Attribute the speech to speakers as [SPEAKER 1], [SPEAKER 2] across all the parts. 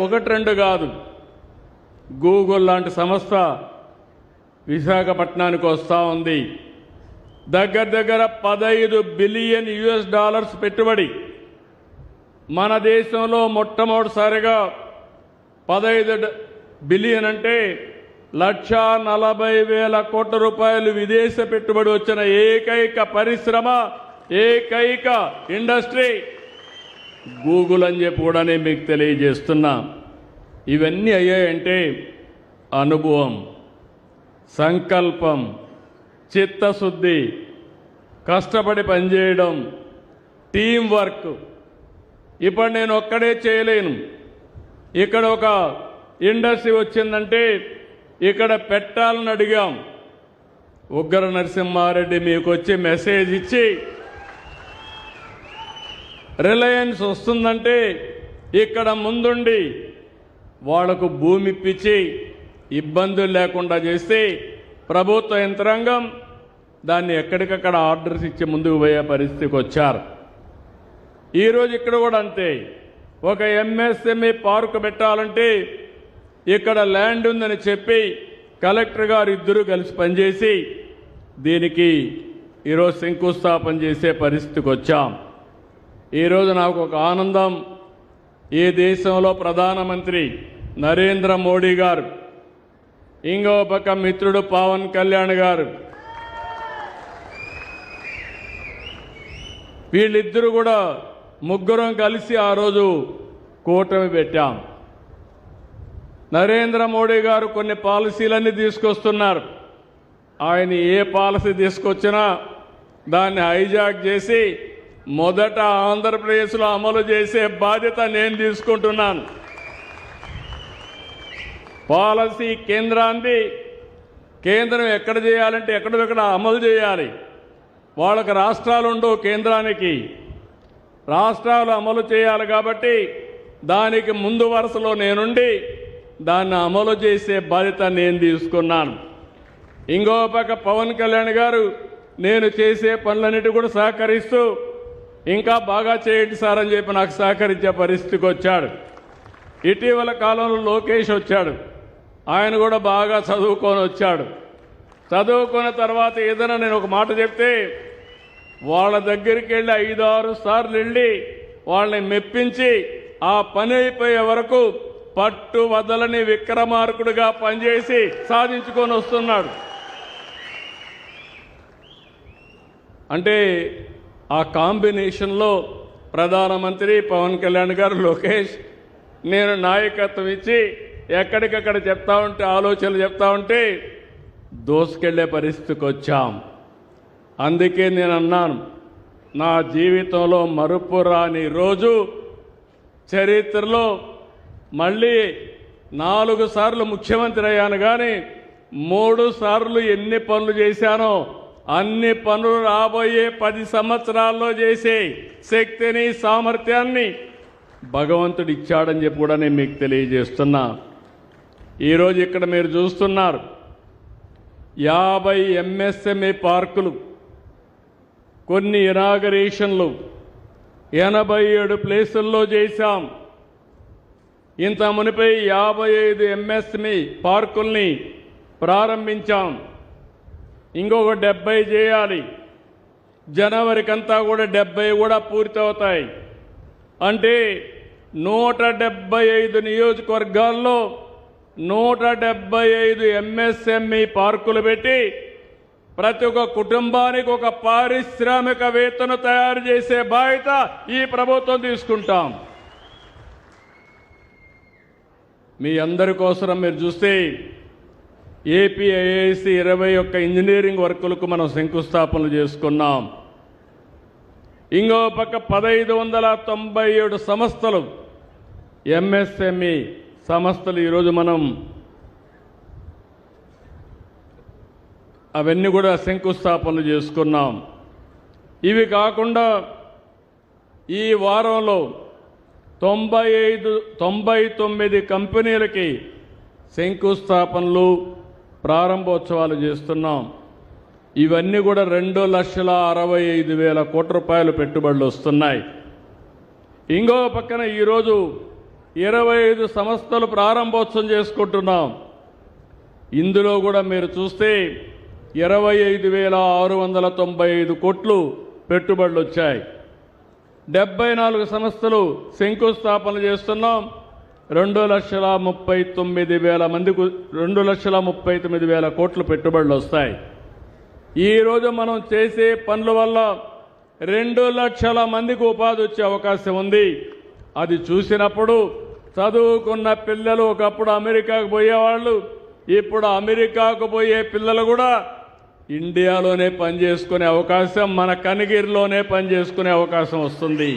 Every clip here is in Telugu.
[SPEAKER 1] ఒకటి రెండు కాదు, గూగుల్ లాంటి సంస్థ విశాఖపట్నానికి వస్తూ ఉంది. దగ్గర 15 బిలియన్ US పెట్టుబడి. మన దేశంలో మొట్టమొదటిసారిగా 15 బిలియన్ అంటే 1,40,000 కోట్ల రూపాయలు విదేశ పెట్టుబడి వచ్చిన ఏకైక పరిశ్రమ, ఏకైక ఇండస్ట్రీ గూగుల్ అని చెప్పి కూడా నేను మీకు తెలియజేస్తున్నా. ఇవన్నీ అయ్యాయంటే అనుభవం, సంకల్పం, చిత్తశుద్ధి, కష్టపడి పనిచేయడం, టీం వర్క్. ఇప్పుడు నేను ఒక్కడే చేయలేను. ఇక్కడ ఒక ఇండస్ట్రీ వచ్చిందంటే ఇక్కడ పెట్టాలని అడిగాం. ఉగ్ర నరసింహారెడ్డి మీకు వచ్చి మెసేజ్ ఇచ్చి రిలయన్స్ వస్తుందంటే ఇక్కడ ముందుండి వాళ్లకు భూమి ఇప్పించి ఇబ్బందులు లేకుండా చేస్తే ప్రభుత్వ యంత్రాంగం దాన్ని ఎక్కడికక్కడ ఆర్డర్స్ ఇచ్చి ముందుకు పోయే పరిస్థితికి వచ్చారు. ఈరోజు ఇక్కడ కూడా అంతే. ఒక MSME పార్కు పెట్టాలంటే ఇక్కడ ల్యాండ్ ఉందని చెప్పి కలెక్టర్ గారు ఇద్దరు కలిసి పనిచేసి దీనికి ఈరోజు శంకుస్థాపన చేసే పరిస్థితికి వచ్చాం. ఈరోజు నాకు ఒక ఆనందం, ఈ దేశంలో ప్రధానమంత్రి నరేంద్ర మోడీ గారు, ఇంకో పక్క మిత్రుడు పవన్ కళ్యాణ్ గారు, వీళ్ళిద్దరూ కూడా ముగ్గురం కలిసి ఆ రోజు కూటమి పెట్టాం. నరేంద్ర మోడీ గారు కొన్ని పాలసీలన్నీ తీసుకొస్తున్నారు. ఆయన ఏ పాలసీ తీసుకొచ్చినా దాన్ని హైజాక్ చేసి మొదట ఆంధ్రప్రదేశ్లో అమలు చేసే బాధ్యత నేను తీసుకుంటున్నాను. పాలసీ కేంద్రాన్ని, కేంద్రం ఎక్కడ చేయాలంటే ఎక్కడెక్కడ అమలు చేయాలి. వాళ్ళకి రాష్ట్రాలు ఉండవు, కేంద్రానికి రాష్ట్రాలు అమలు చేయాలి. కాబట్టి దానికి ముందు వరుసలో నేనుండి దాన్ని అమలు చేసే బాధ్యత నేను తీసుకున్నాను. ఇంకో పక్క పవన్ కళ్యాణ్ గారు నేను చేసే పనులన్నిటి కూడా సహకరిస్తూ ఇంకా బాగా చేయండి సార్ అని చెప్పి నాకు సహకరించే పరిస్థితికి వచ్చాడు. ఇటీవల కాలంలో లోకేష్ వచ్చాడు. ఆయన కూడా బాగా చదువుకొని వచ్చాడు. చదువుకున్న తర్వాత ఏదైనా నేను ఒక మాట చెప్తే వాళ్ళ దగ్గరికి వెళ్ళి 5-6 సార్లు వెళ్ళి వాళ్ళని మెప్పించి ఆ పని అయిపోయే వరకు పట్టు వదలని విక్రమార్కుడిగా పనిచేసి సాధించుకొని వస్తున్నాడు. అంటే ఆ కాంబినేషన్లో ప్రధానమంత్రి పవన్ కళ్యాణ్ గారు, లోకేష్, నేను నాయకత్వం ఇచ్చి ఎక్కడికక్కడ చెప్తా ఉంటే, ఆలోచనలు చెప్తా ఉంటే దోసుకెళ్లే పరిస్థితికి వచ్చాం. అందుకే నేను అన్నాను, నా జీవితంలో మరుపురాని రోజు చరిత్రలో మళ్ళీ 4 సార్లు ముఖ్యమంత్రి అయ్యాను, కానీ 3 సార్లు ఎన్ని పనులు చేశానో అన్ని పనులు రాబోయే 10 సంవత్సరాల్లో చేసే శక్తిని, సామర్థ్యాన్ని భగవంతుడు ఇచ్చాడని చెప్పి కూడా నేను మీకు తెలియజేస్తున్నా. ఈరోజు ఇక్కడ మీరు చూస్తున్నారు 50 MSME పార్కులు, కొన్ని ఇనాగరేషన్లు 87 ప్లేసుల్లో చేశాం. ఇంత మునిపై 55 MSME పార్కుల్ని ప్రారంభించాం. ఇంకొక 70 చేయాలి. జనవరికంతా కూడా 70 కూడా పూర్తవుతాయి. అంటే 175 నియోజకవర్గాల్లో 175 MSME పార్కులు పెట్టి ప్రతి ఒక్క కుటుంబానికి ఒక పారిశ్రామికవేత్తను తయారు చేసే బాధ్యత ఈ ప్రభుత్వం తీసుకుంటాం. మీ అందరి కోసం మీరు చూస్తే APIIC 21 ఇంజనీరింగ్ వర్కులకు మనం శంకుస్థాపనలు చేసుకున్నాం. ఇంకో పక్క 1597 సంస్థలు, MSME సంస్థలు ఈరోజు మనం అవన్నీ కూడా శంకుస్థాపనలు చేసుకున్నాం. ఇవి కాకుండా ఈ వారంలో 99 కంపెనీలకి శంకుస్థాపనలు, ప్రారంభోత్సవాలు చేస్తున్నాం. ఇవన్నీ కూడా 2,65,000 కోట్ల రూపాయలు పెట్టుబడులు వస్తున్నాయి. ఇంకో పక్కన ఈరోజు 25 సంస్థలు ప్రారంభోత్సవం చేసుకుంటున్నాం. ఇందులో కూడా మీరు చూస్తే 25,695 కోట్లు పెట్టుబడులు వచ్చాయి. 74 సంస్థలు శంకుస్థాపన చేస్తున్నాం. 2,39,000 కోట్లు పెట్టుబడులు వస్తాయి. ఈరోజు మనం చేసే పనుల వల్ల 2 లక్షల మందికి ఉపాధి వచ్చే అవకాశం ఉంది. అది చూసినప్పుడు చదువుకున్న పిల్లలు ఒకప్పుడు అమెరికాకు పోయేవాళ్ళు, ఇప్పుడు అమెరికాకు పోయే పిల్లలు కూడా ఇండియాలోనే పనిచేసుకునే అవకాశం, మన కనిగిరిలోనే పనిచేసుకునే అవకాశం వస్తుంది.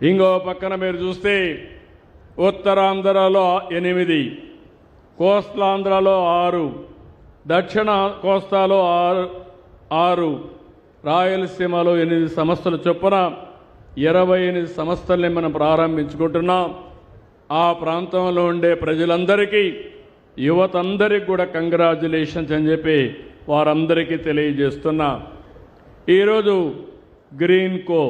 [SPEAKER 1] ఇంకో పక్కన మీరు చూస్తే ఉత్తరాంధ్రలో 8, కోస్తాంధ్రలో 6, దక్షిణ కోస్తాలో 6, రాయలసీమలో 8 సంస్థలు చొప్పున 28 సంస్థల్ని మనం ప్రారంభించుకుంటున్నాం. ఆ ప్రాంతంలో ఉండే ప్రజలందరికీ, యువతందరికీ కూడా కంగ్రాచ్యులేషన్స్ అని చెప్పి వారందరికీ తెలియజేస్తున్నా. ఈరోజు గ్రీన్ కో,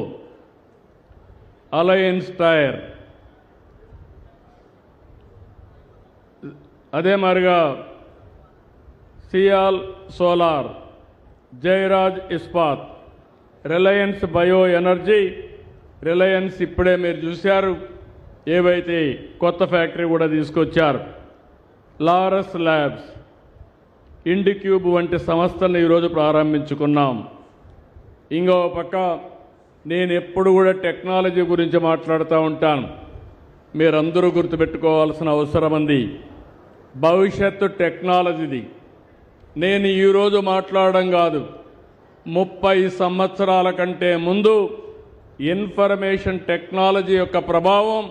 [SPEAKER 1] అలయన్స్ టైర్, అదే మాదిరిగా Sial solar, Jayaraj Ispat, Reliance bio energy, Reliance ఇప్పుడే మీరు చూశారు ఏవైతే కొత్త ఫ్యాక్టరీ కూడా తీసుకొచ్చారు, లారస్ ల్యాబ్స్, ఇండిక్యూబ్ వంటి సంస్థలను ఈరోజు ప్రారంభించుకున్నాం. ఇంకో పక్క నేను ఎప్పుడు కూడా టెక్నాలజీ గురించి మాట్లాడుతూ ఉంటాను. మీరందరూ గుర్తుపెట్టుకోవాల్సిన అవసరం ఉంది. భవిష్యత్తు టెక్నాలజీది. నేను ఈరోజు మాట్లాడడం కాదు, 30 సంవత్సరాల కంటే ముందు ఇన్ఫర్మేషన్ టెక్నాలజీ యొక్క ప్రభావం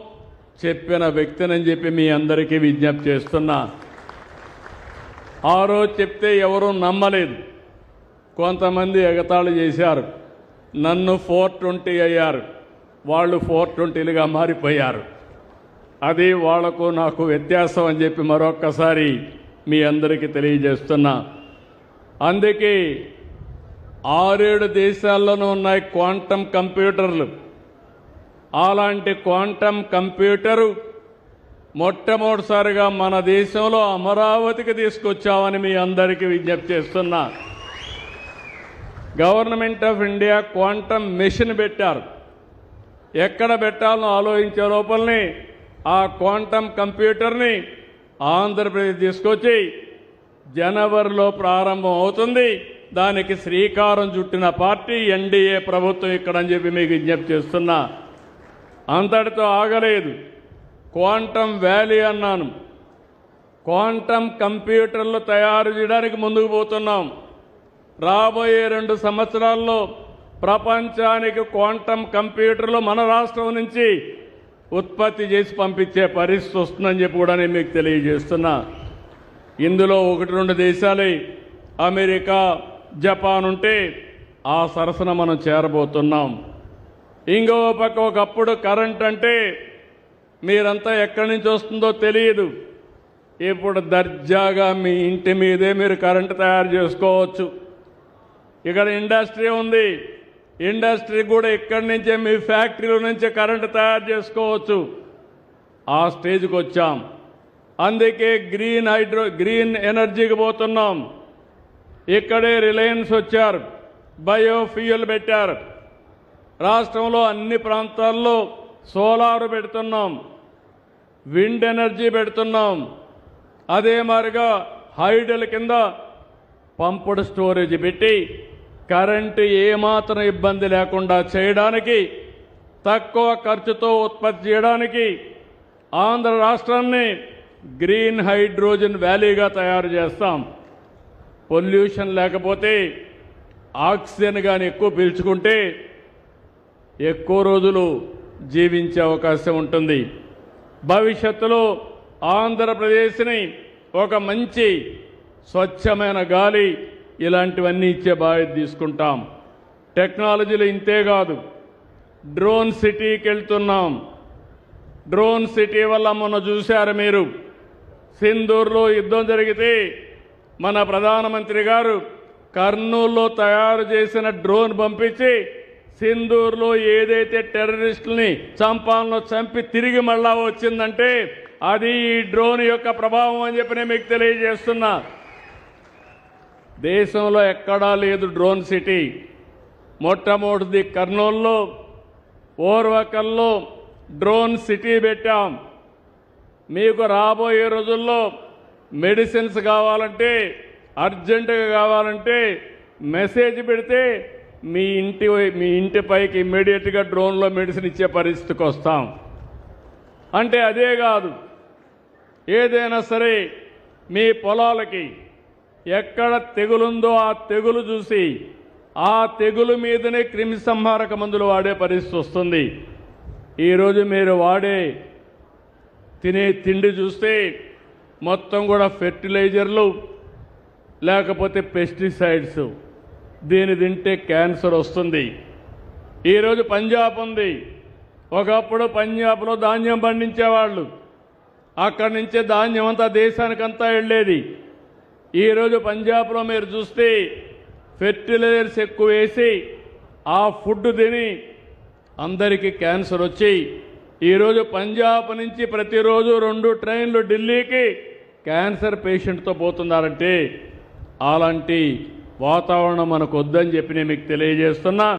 [SPEAKER 1] చెప్పిన వ్యక్తినని చెప్పి మీ అందరికీ విజ్ఞప్తి చేస్తున్నా. ఆ రోజు చెప్తే ఎవరూ నమ్మలేదు. కొంతమంది ఎగతాళి చేశారు. నన్ను 420 అయ్యారు, వాళ్ళు 420లుగా మారిపోయారు. అది వాళ్లకు నాకు వ్యత్యాసం అని చెప్పి మరొక్కసారి మీ అందరికీ తెలియజేస్తున్నా. అందుకే 6-7 దేశాల్లోనూ ఉన్నాయి క్వాంటమ్ కంప్యూటర్లు. అలాంటి క్వాంటమ్ కంప్యూటరు మొట్టమొదటిసారిగా మన దేశంలో అమరావతికి తీసుకొచ్చామని మీ అందరికీ విజ్ఞప్తి చేస్తున్నా. Government of India quantum machine పెట్టారు. ఎక్కడ పెట్టాలని ఆలోచించే లోపలనే ఆ క్వాంటమ్ కంప్యూటర్ని ఆంధ్రప్రదేశ్ తీసుకొచ్చి జనవరిలో ప్రారంభం అవుతుంది. దానికి శ్రీకారం చుట్టిన పార్టీ ఎన్డీఏ ప్రభుత్వం ఇక్కడని చెప్పి మీకు విజ్ఞప్తి చేస్తున్నా. అంతటితో ఆగలేదు. క్వాంటమ్ వ్యాలీ అన్నాను. క్వాంటమ్ కంప్యూటర్లు తయారు చేయడానికి ముందుకు పోతున్నాం. రాబోయే 2 సంవత్సరాల్లో ప్రపంచానికి క్వాంటమ్ కంప్యూటర్లు మన రాష్ట్రం నుంచి ఉత్పత్తి చేసి పంపించే పరిస్థితి వస్తుందని చెప్పి కూడా నేను మీకు తెలియజేస్తున్నా. ఇందులో 1-2 దేశాలే అమెరికా, జపాన్ ఉంటే ఆ సరసన మనం చేరబోతున్నాం. ఇంకో పక్క ఒకప్పుడు కరెంట్ అంటే మీరంతా ఎక్కడి నుంచి వస్తుందో తెలియదు. ఇప్పుడు దర్జాగా మీ ఇంటి మీదే మీరు కరెంటు తయారు చేసుకోవచ్చు. ఇక్కడ ఇండస్ట్రీ ఉంది. ఇండస్ట్రీ కూడా ఇక్కడి నుంచే మీ ఫ్యాక్టరీల నుంచే కరెంటు తయారు చేసుకోవచ్చు. ఆ స్టేజ్కి వచ్చాం. అందుకే గ్రీన్ ఎనర్జీకి పోతున్నాం. ఇక్కడే రిలయన్స్ వచ్చారు, బయోఫ్యూయల్ పెట్టారు. రాష్ట్రంలో అన్ని ప్రాంతాల్లో సోలార్ పెడుతున్నాం, విండ్ ఎనర్జీ పెడుతున్నాం. అదే మాదిరిగా హైడల్ కింద పంప్డ్ స్టోరేజ్ పెట్టి కరెంటు ఏమాత్రం ఇబ్బంది లేకుండా చేయడానికి, తక్కువ ఖర్చుతో ఉత్పత్తి చేయడానికి ఆంధ్ర రాష్ట్రాన్ని గ్రీన్ హైడ్రోజన్ వ్యాలీగా తయారు చేస్తాం. పొల్యూషన్ లేకపోతే ఆక్సిజన్ కానీ ఎక్కువ పీల్చుకుంటే ఎక్కువ రోజులు జీవించే అవకాశం ఉంటుంది. భవిష్యత్తులో ఆంధ్రప్రదేశ్ని ఒక మంచి స్వచ్ఛమైన గాలి ఇలాంటివన్నీ ఇచ్చే బాధ్యత తీసుకుంటాం. టెక్నాలజీలు ఇంతే కాదు, డ్రోన్ సిటీకి వెళ్తున్నాం. డ్రోన్ సిటీ వల్ల మొన్న చూశారు మీరు, సింధూర్లో యుద్ధం జరిగితే మన ప్రధానమంత్రి గారు కర్నూలులో తయారు చేసిన డ్రోన్ పంపించి సింధూర్లో ఏదైతే టెర్రరిస్టుల్ని చంపాలనో చంపి తిరిగి మళ్ళా వచ్చిందంటే అది ఈ డ్రోన్ యొక్క ప్రభావం అని చెప్పి నేను మీకు తెలియజేస్తున్నా. దేశంలో ఎక్కడా లేదు డ్రోన్ సిటీ. మొట్టమొదటిది కర్నూలులో ఓర్వకల్లో డ్రోన్ సిటీ పెట్టాం. మీకు రాబోయే రోజుల్లో మెడిసిన్స్ కావాలంటే అర్జెంటుగా కావాలంటే మెసేజ్ పెడితే మీ ఇంటిపైకి ఇమ్మీడియట్గా డ్రోన్లో మెడిసిన్ ఇచ్చే పరిస్థితికి వస్తాం. అంటే అదే కాదు, ఏదైనా సరే మీ పొలాలకి ఎక్కడ తెగులుందో ఆ తెగులు చూసి ఆ తెగులు మీదనే క్రిమి సంహారక మందులు వాడే పరిస్థితి వస్తుంది. ఈరోజు మీరు తినే తిండి చూస్తే మొత్తం కూడా ఫెర్టిలైజర్లు లేకపోతే పెస్టిసైడ్స్. దీని తింటే క్యాన్సర్ వస్తుంది. ఈరోజు పంజాబ్ ఉంది. ఒకప్పుడు పంజాబ్లో ధాన్యం పండించేవాళ్ళు. అక్కడి నుంచే ధాన్యం అంతా దేశానికంతా వెళ్ళేది. ఈరోజు పంజాబ్లో మీరు చూస్తే ఫెర్టిలైజర్స్ ఎక్కువ వేసి ఆ ఫుడ్ తిని అందరికీ క్యాన్సర్ వచ్చి ఈరోజు పంజాబ్ నుంచి ప్రతిరోజు 2 ట్రైన్లు ఢిల్లీకి క్యాన్సర్ పేషెంట్తో పోతున్నారంటే అలాంటి వాతావరణం మనకు వద్దని చెప్పి నేను మీకు తెలియజేస్తున్నా.